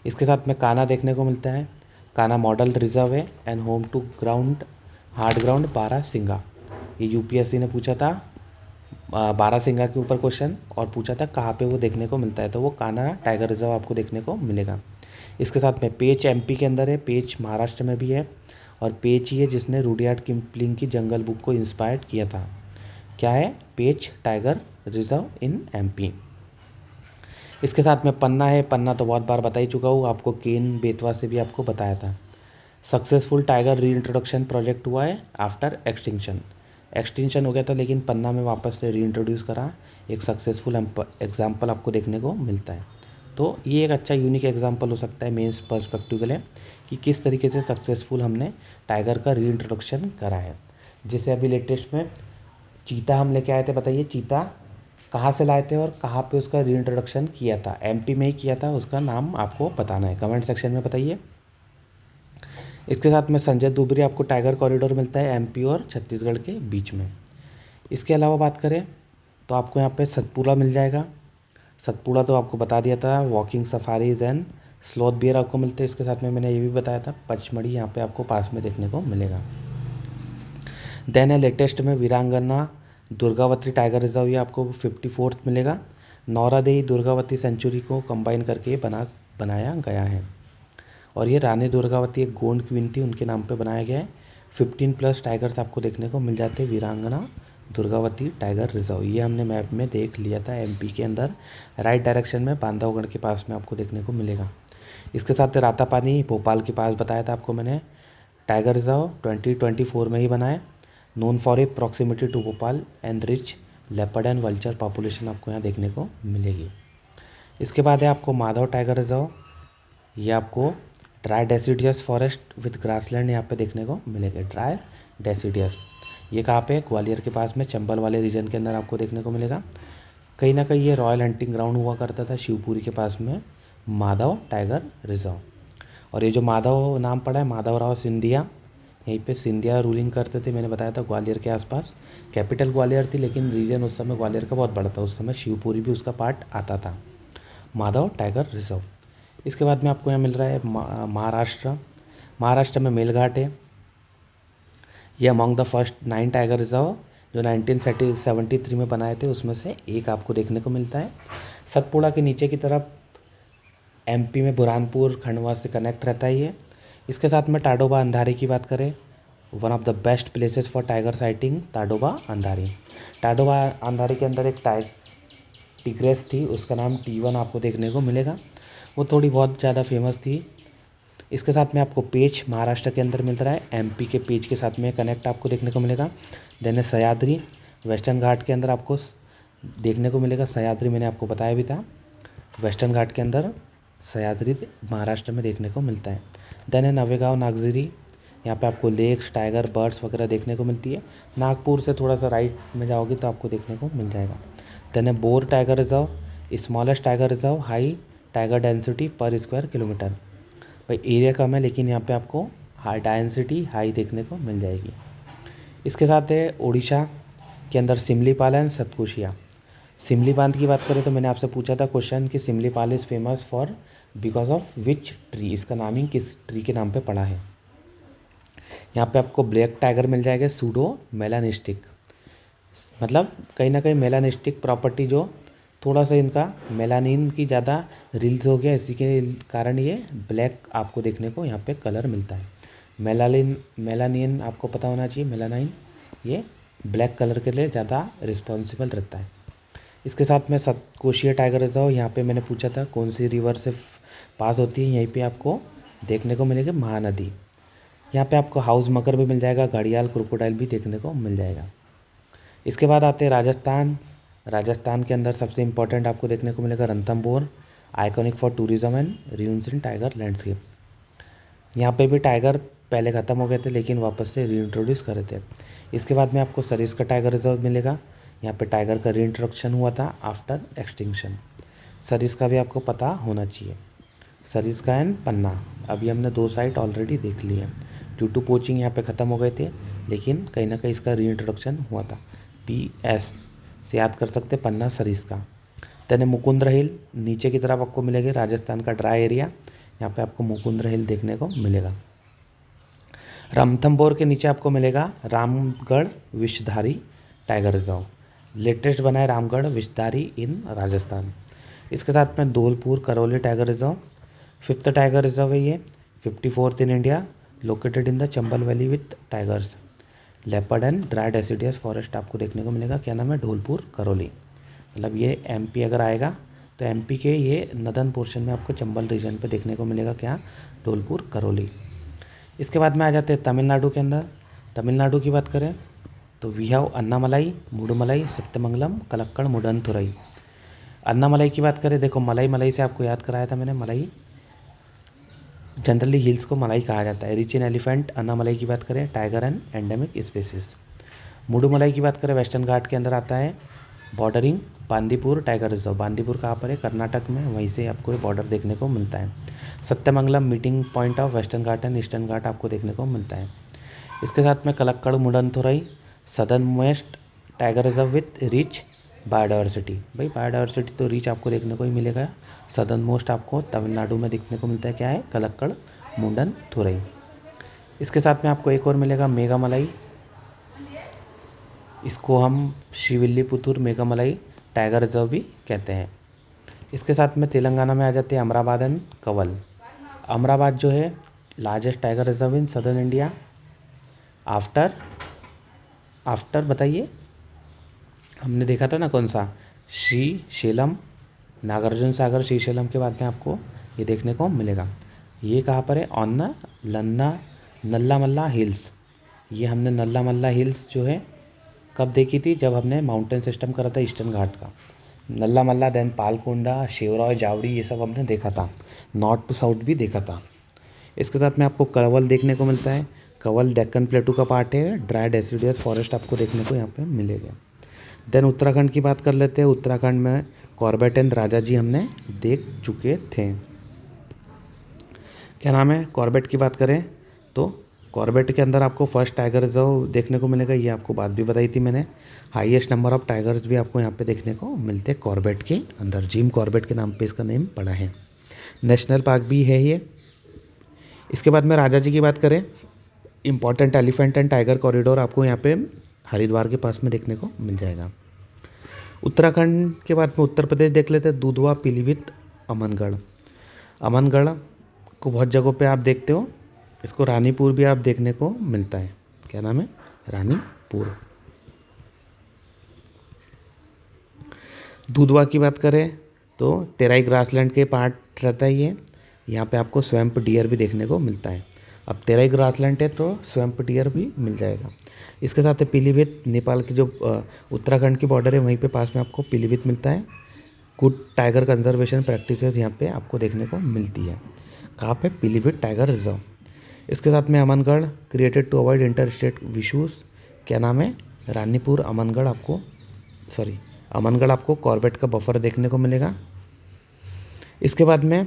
इसके साथ में कान्हा देखने को मिलता है। कान्हा मॉडल रिजर्व है and home to ground hard ground barasingha. ये यूपीएससी ने पूछा था बारासिंगा के ऊपर क्वेश्चन, और पूछा था कहाँ पे वो देखने को मिलता है, तो वो कान्हा टाइगर रिजर्व आपको देखने को मिलेगा। इसके साथ में पेंच एमपी के अंदर है, पेंच महाराष्ट्र में भी है, और पेंच ही है जिसने रुडयार्ड किपलिंग की जंगल बुक को इंस्पायर किया था। क्या है? पेंच टाइगर रिजर्व इन एमपी। इसके साथ में पन्ना है, पन्ना तो बहुत बार बता ही चुका हूँ आपको, केन बेतवा से भी आपको बताया था। सक्सेसफुल टाइगर री इंट्रोडक्शन प्रोजेक्ट हुआ है आफ्टर एक्सटिंक्शन हो गया था, लेकिन पन्ना में वापस से री इंट्रोड्यूस करा, एक सक्सेसफुल एग्जाम्पल आपको देखने को मिलता है। तो ये एक अच्छा यूनिक एग्जाम्पल हो सकता है मेंस पर्सपेक्टिव के लिए, कि किस तरीके से सक्सेसफुल हमने टाइगर का री इंट्रोडक्शन करा है। जैसे अभी लेटेस्ट में चीता हम लेके आए थे, बताइए चीता कहाँ से लाए थे और कहाँ पे उसका री इंट्रोडक्शन किया था? एमपी में ही किया था, उसका नाम आपको बताना है, कमेंट सेक्शन में बताइए। इसके साथ में संजय दुबरी आपको टाइगर कॉरिडोर मिलता है एमपी और छत्तीसगढ़ के बीच में। इसके अलावा बात करें तो आपको यहाँ पे सतपुड़ा मिल जाएगा। सतपुड़ा तो आपको बता दिया था, walking safaris and sloth bear आपको मिलते हैं। इसके साथ में मैंने ये भी बताया था, पचमढ़ी यहाँ पे आपको पास में देखने को मिलेगा। देन है लेटेस्ट में वीरांगना दुर्गावती टाइगर रिजर्व, ये आपको 54th मिलेगा। नौरादेई दुर्गावती सेंचुरी को कंबाइन करके बनाया गया है, और ये रानी दुर्गावती एक गोंड क्वीन थी, उनके नाम पे बनाया गया है। 15+ टाइगर्स आपको देखने को मिल जाते हैं वीरांगना दुर्गावती टाइगर रिजर्व। ये हमने मैप में देख लिया था, एमपी के अंदर राइट डायरेक्शन में बांधवगढ़ के पास में आपको देखने को मिलेगा। इसके साथ रातापानी भोपाल के पास बताया था आपको मैंने, टाइगर रिजर्व 2024 में ही बना है। Known for a proximity to Bhopal and rich leopard and vulture population आपको यहाँ देखने को मिलेगी। इसके बाद है आपको माधव टाइगर रिजर्व, ये आपको dry deciduous forest with grassland यहाँ पे देखने को मिलेगा। ड्राई डेसिडियस ये कहाँ पे? ग्वालियर के पास में चंबल वाले रीजन के अंदर आपको देखने को मिलेगा। कहीं ना कहीं ये रॉयल हंटिंग ग्राउंड हुआ करता था शिवपुरी के पास में, माधव टाइगर रिजर्व। और ये जो माधव नाम पड़ा है, माधवराव सिंधिया, यहीं पे सिंधिया रूलिंग करते थे, मैंने बताया था ग्वालियर के आसपास। कैपिटल ग्वालियर थी, लेकिन रीजन उस समय ग्वालियर का बहुत बड़ा था, उस समय शिवपुरी भी उसका पार्ट आता था। Madhav tiger reserve. इसके बाद में आपको यहाँ मिल रहा है महाराष्ट्र में मेलघाट है। ये among the first 9 tiger reserve जो 1973 में बनाए थे, उसमें से एक आपको देखने को मिलता है। सतपुड़ा के नीचे की तरफ एमपी में बुरहानपुर खंडवा से कनेक्ट रहता है ये। इसके साथ में टाडोबा अंधारी की बात करें, one of the best places for tiger sighting Tadoba Andhari. Tadoba Andhari के अंदर एक टिग्रेस थी, उसका नाम T1 आपको देखने को मिलेगा, वो थोड़ी बहुत ज़्यादा फेमस थी। इसके साथ में आपको पेंच महाराष्ट्र के अंदर मिल रहा है, एमपी के पेंच के साथ में कनेक्ट आपको देखने को मिलेगा। देन सह्याद्री वेस्टर्न घाट के अंदर आपको देखने को मिलेगा। सह्याद्री मैंने आपको बताया भी था, वेस्टर्न घाट के अंदर सह्याद्री महाराष्ट्र में देखने को मिलता है। देन है नवेगांव नागझरी, यहाँ पे आपको लेक्स टाइगर बर्ड्स वगैरह देखने को मिलती है। नागपुर से थोड़ा सा राइट में जाओगे तो आपको देखने को मिल जाएगा। देन है bore tiger reserve, smallest tiger reserve, high tiger density पर स्क्वायर किलोमीटर। भाई एरिया कम है, लेकिन यहाँ पे आपको हाई डेंसिटी हाई देखने को मिल जाएगी। इसके साथ है उड़ीसा के अंदर सिमलीपाल एंड सतकोशिया। सिमलीपाल की बात करें तो मैंने आपसे पूछा था क्वेश्चन कि Simlipal is famous for because of which tree, इसका नाम ही किस ट्री के नाम पे पड़ा है। यहाँ पे आपको ब्लैक टाइगर मिल जाएगा, सूडो मेलानिस्टिक, मतलब कहीं ना कहीं मेलानिस्टिक प्रॉपर्टी जो थोड़ा सा इनका मेलानिन की ज़्यादा रिलीज हो गया, इसी के कारण ये ब्लैक आपको देखने को यहाँ पे कलर मिलता है। मेलानिन आपको पता होना चाहिए, मेलानाइन ये ब्लैक कलर के लिए ज़्यादा रिस्पॉन्सिबल रहता है। इसके साथ में सतकोशिया टाइगर रिजर्व, यहाँ पे मैंने पूछा था कौन सी रिवर से पास होती है, यहीं पे आपको देखने को मिलेगी महानदी। यहाँ पे आपको हाउस मगर भी मिल जाएगा, घड़ियाल क्रोकोडाइल भी देखने को मिल जाएगा। इसके बाद आते हैं राजस्थान। राजस्थान के अंदर सबसे इम्पोर्टेंट आपको देखने को मिलेगा Ranthambore, iconic for tourism and ruins in tiger landscape. यहाँ पे भी टाइगर पहले ख़त्म हो गए थे लेकिन वापस से रीइंट्रोड्यूस करे थे। इसके बाद में आपको सरिस्का टाइगर रिजर्व मिलेगा। यहाँ पे टाइगर का रीइंट्रोडक्शन हुआ था आफ्टर एक्सटिंक्शन। सरिस्का भी आपको पता होना चाहिए, सरिस्का एंड पन्ना। अभी हमने 2 साइट ऑलरेडी देख ली है। ड्यू टू पोचिंग यहाँ पे ख़त्म हो गए थे लेकिन कहीं ना कहीं इसका रीइंट्रोडक्शन हुआ था। PS से याद कर सकते पन्ना सरिस्का। देन मुकुंद्र हिल नीचे की तरफ आपको मिलेगी, राजस्थान का ड्राई एरिया। यहाँ पे आपको मुकुंद्र हिल देखने को मिलेगा। रणथंभौर के नीचे आपको मिलेगा Ramgarh Vishdhari tiger reserve. Latest बना है रामगढ़ विषधारी इन राजस्थान। इसके साथ में Dholpur Karauli tiger reserve, 5th tiger reserve है ये, 54th in India, located in the Chambal valley with tigers, leopard and dry deciduous forest आपको देखने को मिलेगा। क्या नाम है? धौलपुर करौली। मतलब ये MP अगर आएगा तो MP के ये नदन पोर्शन में आपको चंबल रीजन पे देखने को मिलेगा क्या? धौलपुर करौली। इसके बाद में आ जाते हैं तमिलनाडु के अंदर। तमिलनाडु की बात करें तो वी हैव अन्नामलाई, मुडुमलाई, सत्यमंगलम, कलक्कड़, मुडनथुरई। अन्नामलाई की बात करें, देखो मलाई मलाई से आपको याद कराया था मैंने। मलाई जनरली हिल्स को मलाई कहा जाता है। रिच इन एलिफेंट अन्नामलाई की बात करें, tiger and endemic spaces. Mudumalai की बात करें वेस्टर्न घाट के अंदर आता है, bordering Bandipur tiger reserve. Bandipur कहाँ पर है? कर्नाटक में, वहीं से आपको ये बॉर्डर देखने को मिलता है। Sathyamangalam meeting point of western Ghat and eastern Ghat आपको देखने को मिलता है। इसके साथ में Kalakkad Mundanthurai southern most tiger reserve with rich biodiversity. भाई बायोडाइवर्सिटी तो रिच आपको देखने को ही मिलेगा। सदर्न मोस्ट आपको तमिलनाडु में देखने को मिलता है, क्या है? कलक्कड़ मुडनथुरई। इसके साथ में आपको एक और मिलेगा मेघामलाई, इसको हम श्रीविल्लीपुतूर मेघामलाई टाइगर रिजर्व भी कहते हैं। इसके साथ में तेलंगाना में आ जाते हैं अमराबाद एंड कवल। अमराबाद जो है largest tiger reserve in southern India after बताइए, हमने देखा था ना कौन सा? श्रीशैलम, नागार्जुन सागर, श्रीशैलम के बाद में आपको ये देखने को मिलेगा। ये कहाँ पर है? On Nalla Malla hills. ये हमने नल्ला मल्ला हिल्स जो है कब देखी थी? जब हमने माउंटेन सिस्टम करा था ईस्टर्न घाट का। नल्ला मल्ला, देन पालकोंडा, शिवराय, जावड़ी, ये सब हमने देखा था। नॉर्थ टू साउथ भी देखा था। इसके साथ में आपको कवल देखने को मिलता है। कवल डेक्कन प्लेटू का पार्ट है। ड्राई डेसिडियस फॉरेस्ट आपको देखने को यहाँ पे मिलेगा। देन उत्तराखंड की बात कर लेते हैं। उत्तराखंड में कॉर्बेट एंड राजा जी हमने देख चुके थे। क्या नाम है? कॉर्बेट की बात करें तो कॉर्बेट के अंदर आपको फर्स्ट टाइगर रिजर्व देखने को मिलेगा। ये आपको बात भी बताई थी मैंने। हाईएस्ट नंबर ऑफ टाइगर्स भी आपको यहाँ पे देखने को मिलते हैं कॉर्बेट के अंदर। जिम कॉर्बेट के नाम पे इसका नेम पड़ा है। नेशनल पार्क भी है ये। इसके बाद में राजा जी की बात करें, important elephant and tiger corridor आपको यहाँ पे हरिद्वार के पास में देखने को मिल जाएगा। उत्तराखंड के बाद में उत्तर प्रदेश देख लेते हैं। दुधवा, पीलीभीत, अमनगढ़। अमनगढ़ को बहुत जगहों पे आप देखते हो। इसको रानीपुर भी आप देखने को मिलता है। क्या नाम है? रानीपुर। दुधवा की बात करें तो तेराई ग्रासलैंड के पार्ट रहता है ये। यहाँ पे आपको स्वैम्प डियर भी देखने को मिलता है। अब तेराई ग्रासलैंड है तो स्वैम्प डियर भी मिल जाएगा। इसके साथ है पीलीभीत, नेपाल की जो उत्तराखंड की बॉर्डर है वहीं पे पास में आपको पीलीभीत मिलता है। गुड टाइगर कंजर्वेशन प्रैक्टिसेस यहाँ पे आपको देखने को मिलती है। कहाँ पे? Pilibhit tiger reserve. इसके साथ में Amangarh, created to avoid inter state issues. क्या नाम है? रानीपुर। अमनगढ़ आपको कॉर्बेट का बफर देखने को मिलेगा। इसके बाद में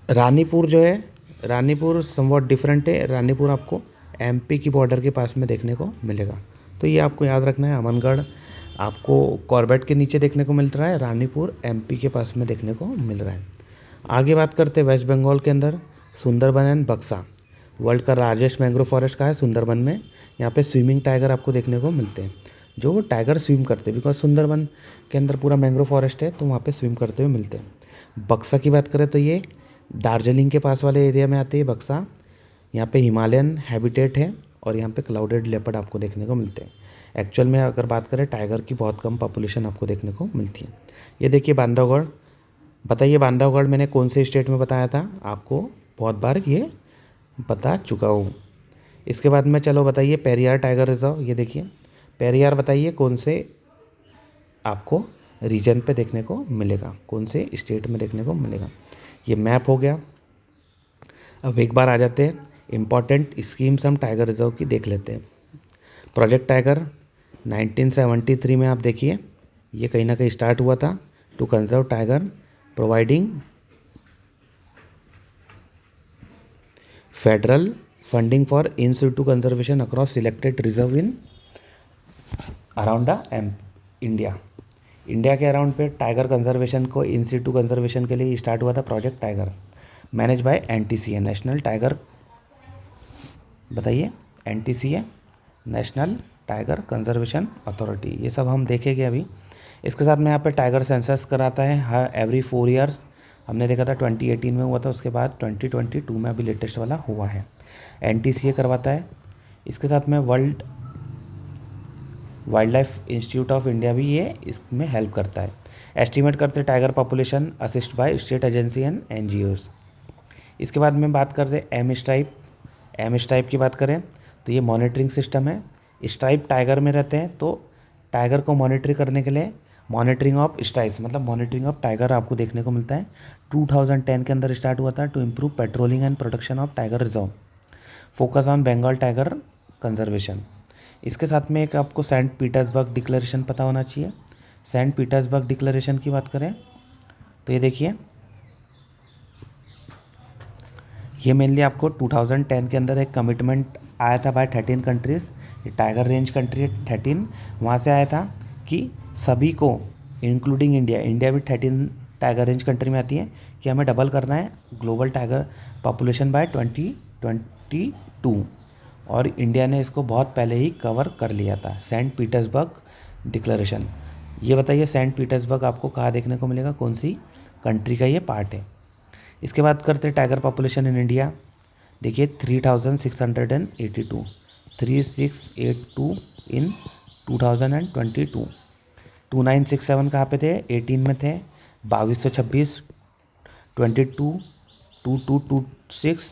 रानीपुर जो है, रानीपुर समवॉट डिफरेंट है। रानीपुर आपको MP की बॉर्डर के पास में देखने को मिलेगा। तो ये आपको याद रखना है। अमनगढ़ आपको कॉर्बेट के नीचे देखने को मिल रहा है, रानीपुर MP के पास में देखने को मिल रहा है। आगे बात करते हैं वेस्ट बंगाल के अंदर सुंदरबन एंड बक्सा। वर्ल्ड का लार्जेस्ट मैंग्रोव फॉरेस्ट का है सुंदरबन में। यहाँ पे स्विमिंग टाइगर आपको देखने को मिलते हैं, जो टाइगर स्विम करते हैं। बिकॉज सुंदरबन के अंदर पूरा मैंग्रोव फॉरेस्ट है तो वहाँ पे स्विम करते हुए मिलते हैं। बक्सा की बात करें तो ये दार्जिलिंग के पास वाले एरिया में आते हैं बक्सा। यहाँ पे हिमालयन हैबिटेट है और यहाँ पे क्लाउडेड लेपर्ड आपको देखने को मिलते हैं। एक्चुअल में अगर बात करें टाइगर की बहुत कम पॉपुलेशन आपको देखने को मिलती है। ये देखिए बांधवगढ़। बताइए बांधवगढ़ मैंने कौन से स्टेट में बताया था? आपको बहुत बार ये बता चुका हूँ। इसके बाद में चलो बताइए पेरियार टाइगर रिजर्व। ये देखिए पेरियार, बताइए कौन से आपको रीजन पे देखने को मिलेगा, कौन से स्टेट में देखने को मिलेगा। ये मैप हो गया। अब एक बार आ जाते हैं इम्पॉर्टेंट स्कीम्स हम टाइगर रिजर्व की देख लेते हैं। प्रोजेक्ट टाइगर 1973 में आप देखिए, ये कहीं ना कहीं स्टार्ट हुआ था। To conserve tiger providing federal funding for in situ conservation across selected reserve in around the India. India के अराउंड पे टाइगर कंजर्वेशन को इन सिटू कंजर्वेशन के लिए स्टार्ट हुआ था project tiger, manage by NTCA national tiger, बताइए NTCA national tiger conservation authority. ये सब हम देखेंगे अभी। इसके साथ में यहाँ पे टाइगर सेंसस कराता है हर एवरी 4 ईयर्स। हमने देखा था 2018 में हुआ था, उसके बाद 2022 में अभी लेटेस्ट वाला हुआ है। NTCA करवाता है। इसके साथ में world wild life institute of India भी ये इसमें हेल्प करता है। एस्टिमेट करते tiger population assist by state agency and NGOs। इसके बाद में बात करते हैं एम स्ट्राइप की बात करें तो ये मॉनिटरिंग सिस्टम है। स्ट्राइप टाइगर में रहते हैं तो टाइगर को मॉनिटर करने के लिए मॉनिटरिंग ऑफ स्ट्राइप्स मतलब मॉनिटरिंग ऑफ टाइगर आपको देखने को मिलता है। 2010 के अंदर स्टार्ट हुआ था to improve patrolling and protection of tiger reserve, focus on Bengal tiger conservation. इसके साथ में एक आपको सेंट पीटर्सबर्ग डिक्लेरेशन पता होना चाहिए। सेंट पीटर्सबर्ग डिक्लेरेशन की बात करें तो ये देखिए, ये मेनली आपको 2010 के अंदर एक कमिटमेंट आया था बाय 13 कंट्रीज़। ये टाइगर रेंज कंट्री 13 वहाँ से आया था कि सभी को इंक्लूडिंग इंडिया भी 13 टाइगर रेंज कंट्री में आती है कि हमें डबल करना है ग्लोबल टाइगर पॉपुलेशन बाय 2022, और इंडिया ने इसको बहुत पहले ही कवर कर लिया था। Saint Petersburg declaration. ये बताइए सेंट पीटर्सबर्ग आपको कहाँ देखने को मिलेगा, कौन सी कंट्री का ये पार्ट है। इसके बाद करते हैं टाइगर पॉपुलेशन इन इंडिया। देखिए 3682 3682 इन 2022। 2967 कहाँ पे थे, 18 में थे। 2226 22 2226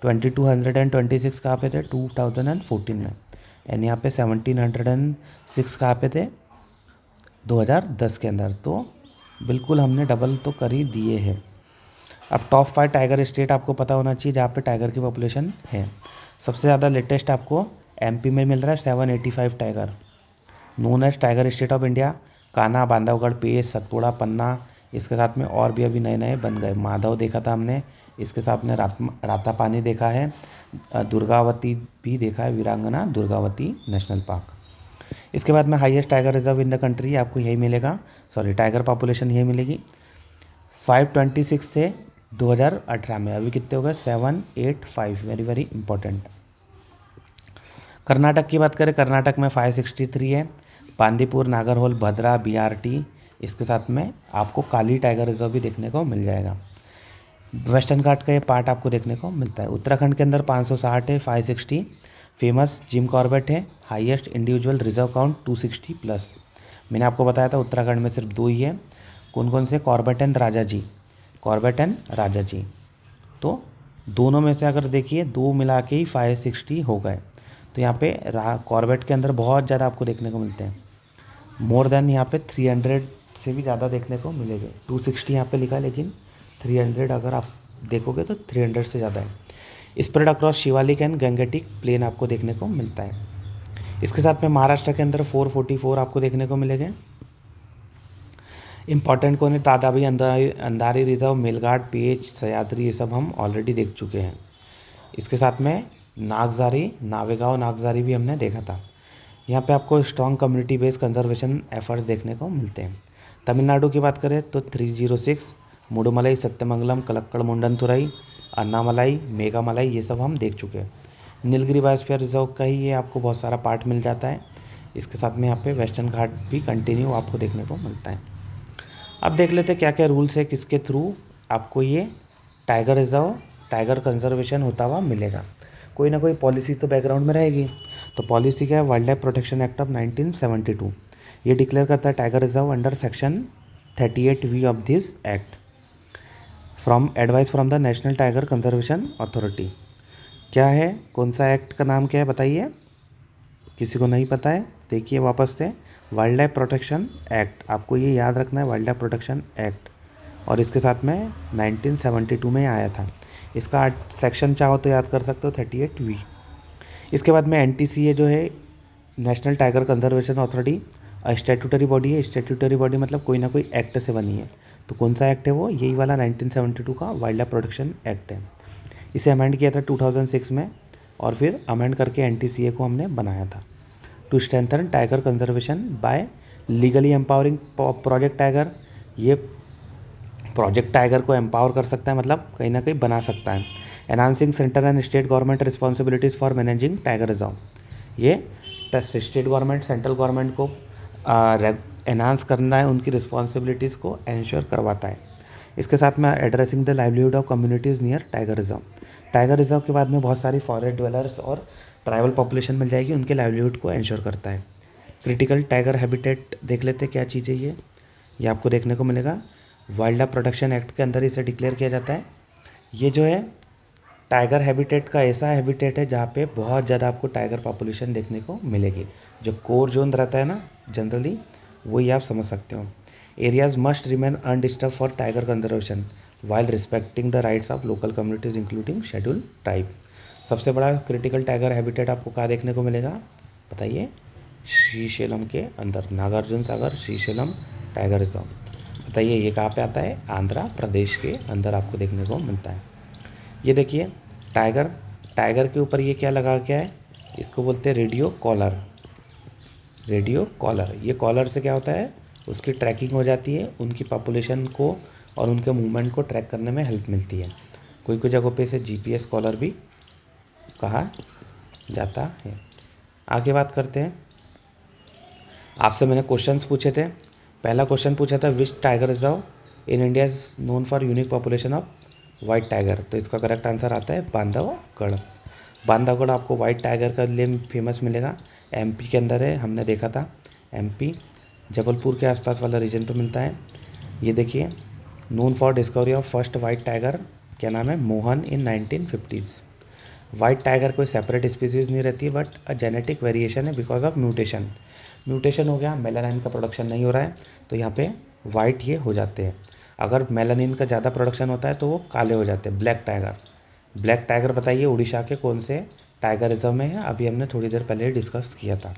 2226 कहाँ पे थे, 2014 में। एंड यहाँ पे 1706 कहाँ पे थे, 2010 के अंदर। तो बिल्कुल हमने डबल तो कर ही दिए हैं। अब टॉप 5 टाइगर स्टेट आपको पता होना चाहिए जहाँ पे टाइगर की पॉपुलेशन है। सबसे ज़्यादा लेटेस्ट आपको MP में मिल रहा है 785 tiger, known as tiger state of India. Kanha, Bandhavgarh, Pench, Satpura, पन्ना, इसके साथ में और भी अभी नए नए बन गए। माधव देखा था हमने, इसके साथ में रातापानी देखा है, दुर्गावती भी देखा है, वीरांगना दुर्गावती नेशनल पार्क। इसके बाद में highest tiger reserve in the country आपको यही मिलेगा, सॉरी टाइगर पॉपुलेशन यही मिलेगी। 526 से 2018 में अभी कितने हो गए, 785, वेरी वेरी इंपॉर्टेंट। कर्नाटक की बात करें, कर्नाटक में 563 है। बांदीपुर, नागरहोल, भद्रा, BRT, इसके साथ में आपको काली टाइगर रिजर्व भी देखने को मिल जाएगा। वेस्टर्न घाट का ये पार्ट आपको देखने को मिलता है। उत्तराखंड के अंदर 560 है, 560 फेमस जिम कॉर्बेट है। Highest individual reserve count 260 plus. मैंने आपको बताया था उत्तराखंड में सिर्फ 2 ही है, कौन कौन से, Corbett and Rajaji, Corbett and Rajaji. तो दोनों में से अगर देखिए 2 मिला के ही 560 हो गए। तो यहाँ पे कॉर्बेट के अंदर बहुत ज़्यादा आपको देखने को मिलते हैं, मोर देन यहाँ पे 300 से भी ज़्यादा देखने को मिलेंगे। 260 यहाँ पे लिखा है, लेकिन 300 अगर आप देखोगे तो 300 से ज़्यादा है। Spread across Shivalik and Gangetic plain आपको देखने को मिलता है। इसके साथ में महाराष्ट्र के अंदर 444 आपको देखने को मिलेंगे। इंपॉर्टेंट कौन है, तादाबी, अंधारी रिजर्व, मेलघाट, पेच, सह्याद्री, ये सब हम ऑलरेडी देख चुके हैं। इसके साथ में नागजारी, नावेगांव नागजारी भी हमने देखा था। यहाँ पे आपको strong community based conservation efforts देखने को मिलते हैं। तमिलनाडु की बात करें तो 306, मुडुमलाई, सत्यमंगलम, कलक्कड़, मुंडनथुरई, अन्नामलाई, मेघामलाई, ये सब हम देख चुके हैं। नीलगिरी बायोस्फीयर रिजर्व का ही ये आपको बहुत सारा पार्ट मिल जाता है। इसके साथ में यहाँ पे वेस्टर्न घाट भी कंटिन्यू आपको देखने को मिलता है। अब देख लेते हैं क्या क्या रूल्स है, किसके थ्रू आपको ये टाइगर रिजर्व, टाइगर कंजर्वेशन होता हुआ मिलेगा। कोई ना कोई पॉलिसी तो बैकग्राउंड में रहेगी। तो पॉलिसी क्या है, wild life protection act of 1972। ये डिक्लेयर करता है tiger reserve under section 38V of this act, from advice from the national tiger conservation authority. क्या है, कौन सा एक्ट का नाम क्या है बताइए, किसी को नहीं पता है, देखिए वापस से। वाइल्ड लाइफ प्रोटेक्शन एक्ट, आपको ये याद रखना है, वाइल्ड लाइफ प्रोटेक्शन एक्ट, और इसके साथ में 1972 में आया था। इसका सेक्शन चाहो तो याद कर सकते हो 38V। इसके बाद में NTCA जो है, national tiger conservation authority, statutory body है। स्टैट्यूटरी बॉडी मतलब कोई ना कोई एक्ट से बनी है। तो कौन सा एक्ट है वो? यही वाला 1972 का वाइल्ड लाइफ प्रोटेक्शन एक्ट है। इसे अमेंड किया था 2006 में, और फिर अमेंड करके NTCA को हमने बनाया था। To strengthen tiger conservation by legally empowering project tiger. ये प्रोजेक्ट टाइगर को एम्पावर कर सकता है, मतलब कहीं ना कहीं बना सकता है। Enhancing central and state government responsibilities for managing tiger reserve. ये स्टेट गवर्नमेंट सेंट्रल गवर्नमेंट को एनहांस करना है, उनकी रिस्पॉन्सिबिलिटीज़ को एंश्योर करवाता है। इसके साथ में addressing the livelihood of communities near tiger reserve. Tiger reserve के बाद में बहुत सारी फॉरेस्ट ड्वेलर्स और ट्राइबल पॉपुलेशन मिल जाएगी, उनके लाइवलीहुड को एंश्योर करता है। क्रिटिकल टाइगर हैबिटेट देख लेते क्या चीज़ है ये आपको देखने को मिलेगा। वाइल्ड लाइफ प्रोटेक्शन एक्ट के अंदर इसे डिक्लेयर किया जाता है। ये जो है टाइगर हैबिटेट का ऐसा हैबिटेट है जहाँ पे बहुत ज़्यादा आपको टाइगर पॉपुलेशन देखने को मिलेगी। जो कोर जोन रहता है ना जनरली, वही आप समझ सकते हो। Areas must remain undisturbed for tiger conservation while respecting the rights of local communities including schedule tribe. सबसे बड़ा क्रिटिकल टाइगर हैबिटेट आपको कहाँ देखने को मिलेगा बताइए? श्रीशैलम के अंदर, नागार्जुन सागर श्रीशैलम टाइगर रिजर्व। बताइए ये कहाँ पे आता है? आंध्र प्रदेश के अंदर आपको देखने को मिलता है। ये देखिए टाइगर, टाइगर के ऊपर ये क्या लगा क्या है? इसको बोलते हैं रेडियो कॉलर। रेडियो कॉलर, ये कॉलर से क्या होता है? उसकी ट्रैकिंग हो जाती है, उनकी पॉपुलेशन को और उनके मूवमेंट को ट्रैक करने में हेल्प मिलती है। कोई कोई जगहों पे इसे GPS कॉलर भी कहा जाता है। आगे बात करते हैं। आपसे मैंने क्वेश्चंस पूछे थे। पहला क्वेश्चन पूछा था which tiger reserve in India is known for unique population of white tiger. तो इसका करेक्ट आंसर आता है बांधवगढ़। बांधवगढ़ आपको वाइट टाइगर का लिए फेमस मिलेगा। MP के अंदर है, हमने देखा था। MP जबलपुर के आसपास वाला रीजन पे मिलता है। ये देखिए known for discovery of first white tiger, क्या नाम है? मोहन इन 1950s। वाइट टाइगर कोई सेपरेट स्पीसीज नहीं रहती, बट अ जेनेटिक वेरिएशन है बिकॉज ऑफ म्यूटेशन। म्यूटेशन हो गया, मेलानाइन का प्रोडक्शन नहीं हो रहा है, तो यहाँ पे वाइट ये हो जाते हैं। अगर मेलानिन का ज़्यादा प्रोडक्शन होता है तो वो काले हो जाते हैं, ब्लैक टाइगर। ब्लैक टाइगर बताइए उड़ीसा के कौन से टाइगर रिजर्व में है? अभी हमने थोड़ी देर पहले डिस्कस किया था।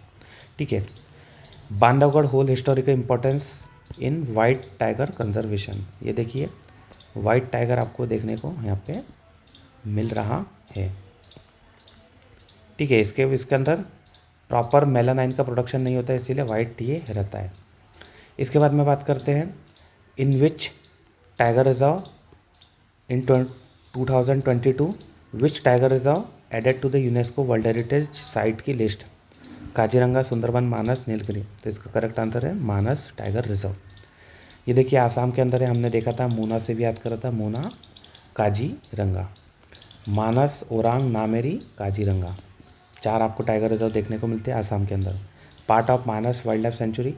ठीक है। Bandhavgarh whole historical importance in white tiger conservation. ये देखिए वाइट टाइगर आपको देखने को यहाँ पे मिल रहा है। ठीक है। इसके अंदर प्रॉपर मेलानाइन का प्रोडक्शन नहीं होता है, इसीलिए वाइट ये रहता है। इसके बाद में बात करते हैं in which tiger reserve in 2022 which tiger reserve added to the UNESCO world heritage site की लिस्ट? काजीरंगा, सुंदरबन, मानस, नीलगिरी। तो इसका करेक्ट आंसर है मानस टाइगर रिजर्व। ये देखिए आसाम के अंदर है, हमने देखा था, मूना से भी याद करा था, मूना, काजीरंगा, मानस, ओरांग, नामेरी, काजीरंगा। 4 आपको टाइगर रिजर्व देखने को मिलते हैं आसाम के अंदर। Part of Manas wildlife sanctuary.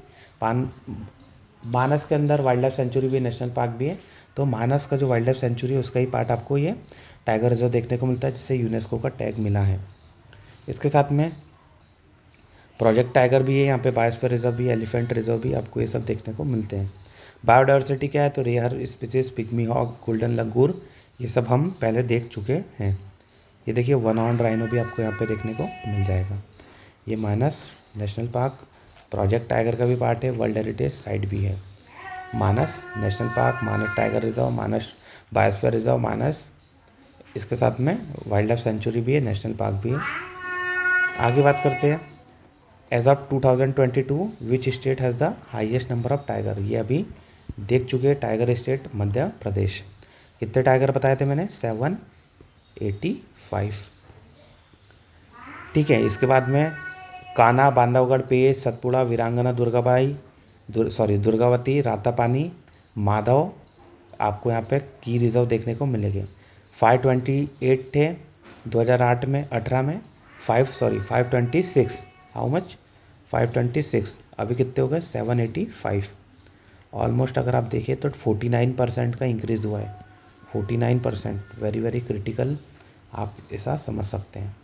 Manas के अंदर वाइल्ड लाइफ सेंचुरी भी, नेशनल पार्क भी है। तो मानस का जो वाइल्ड लाइफ सेंचुरी है उसका ही पार्ट आपको ये टाइगर रिजर्व देखने को मिलता है, जिससे यूनेस्को का टैग मिला है। इसके साथ में प्रोजेक्ट टाइगर भी है, यहाँ पे बायोस्फीयर रिजर्व भी, एलिफेंट रिजर्व भी, आपको ये सब देखने को मिलते हैं। बायोडाइवर्सिटी क्या है? तो rare species, pygmy hog, golden langur, ये सब हम पहले देख चुके हैं। ये देखिए वन हॉर्न राइनो भी आपको यहाँ पे देखने को मिल जाएगा। ये मानस नेशनल पार्क प्रोजेक्ट टाइगर का भी पार्ट है, वर्ल्ड हेरिटेज साइट भी है। मानस नेशनल पार्क, मानस टाइगर रिजर्व, मानस बायोस्फीयर रिजर्व, मानस, इसके साथ में वाइल्ड लाइफ सेंचुरी भी है, नेशनल पार्क भी है। आगे बात करते हैं। As of 2022 which state has the highest number of tiger? ये अभी देख चुके हैं। Tiger state Madhya Pradesh. कितने टाइगर बताए थे मैंने? 785। ठीक है। इसके बाद में कान्हा, बांधवगढ़, पेश, सतपुड़ा, वीरांगना दुर्गाबाई, दुर्गावती, रातापानी, माधव, आपको यहाँ पे की रिजर्व देखने को मिलेंगे। 528 थे 2008 में, 18 में 526। How much? 526। अभी कितने हो गए? 785। ऑलमोस्ट अगर आप देखें तो 49% का इंक्रीज़ हुआ है। 49%, वेरी वेरी क्रिटिकल, आप ऐसा समझ सकते हैं।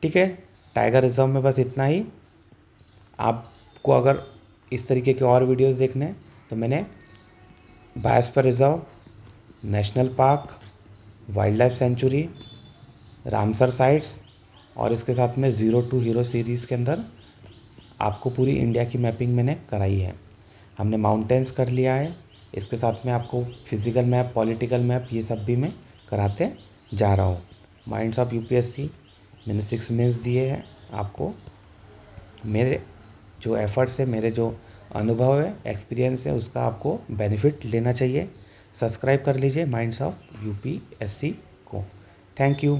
ठीक है। टाइगर रिजर्व में बस इतना ही। आप आपको अगर इस तरीके के और वीडियोस देखने हैं तो मैंने biosphere reserve, national park, wildlife century, Ramsar sites और इसके साथ में ज़ीरो टू हीरो सीरीज़ के अंदर आपको पूरी इंडिया की मैपिंग मैंने कराई है। हमने माउंटेन्स कर लिया है, इसके साथ में आपको फिज़िकल मैप, पॉलिटिकल मैप, ये सब भी मैं कराते जा रहा हूँ। माइंड्स ऑफ यूपीएससी मैंने 6 मेंस दिए हैं आपको। मेरे जो एफ़र्ट्स है, मेरे जो अनुभव है, एक्सपीरियंस है, उसका आपको बेनिफिट लेना चाहिए। सब्सक्राइब कर लीजिए माइंड्स ऑफ यूपीएससी को। Thank you.